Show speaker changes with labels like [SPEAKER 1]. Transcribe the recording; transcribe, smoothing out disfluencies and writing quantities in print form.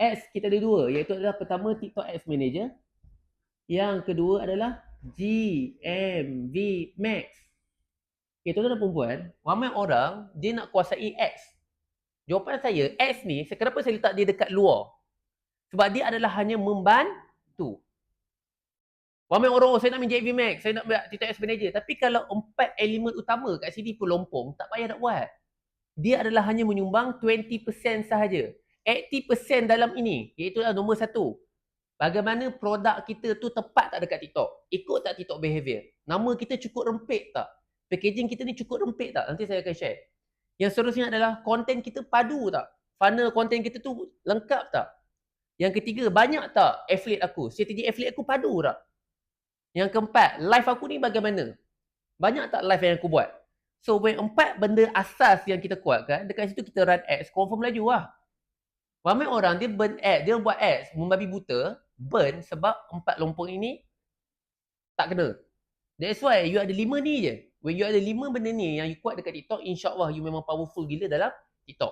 [SPEAKER 1] Ads kita ada dua, iaitu adalah pertama TikTok Ads Manager. Yang kedua adalah GMV Max. Okay, tuan-tuan dan perempuan, ramai orang dia nak kuasai ads. Jawapan saya, ads ni, kenapa saya letak dia dekat luar? Sebab dia adalah hanya membantu. Ramai orang, saya nak ambil GMV Max, saya nak ambil TikTok Ads Manager. Tapi kalau 4 elemen utama kat sini pun lompong, tak payah nak buat. Dia adalah hanya menyumbang 20% sahaja. 80% dalam ini, iaitu nombor 1. Bagaimana produk kita tu tepat tak dekat TikTok? Ikut tak TikTok behavior? Nama kita cukup rempit tak? Packaging kita ni cukup rempit tak? Nanti saya akan share. Yang seterusnya adalah konten kita padu tak? Funnel konten kita tu lengkap tak? Yang ketiga, banyak tak affiliate aku? Strategi affiliate aku padu tak? Yang keempat, live aku ni bagaimana? Banyak tak live yang aku buat? So, when 4 benda asas yang kita kuatkan, dekat situ kita run ads, confirm laju lah. Ramai orang dia burn ads, dia buat ads membabi buta, burn sebab 4 lompong ini tak kena. That's why you ada 5 ni je. When you ada 5 benda ni yang you kuat dekat TikTok, insya-Allah you memang powerful gila dalam TikTok.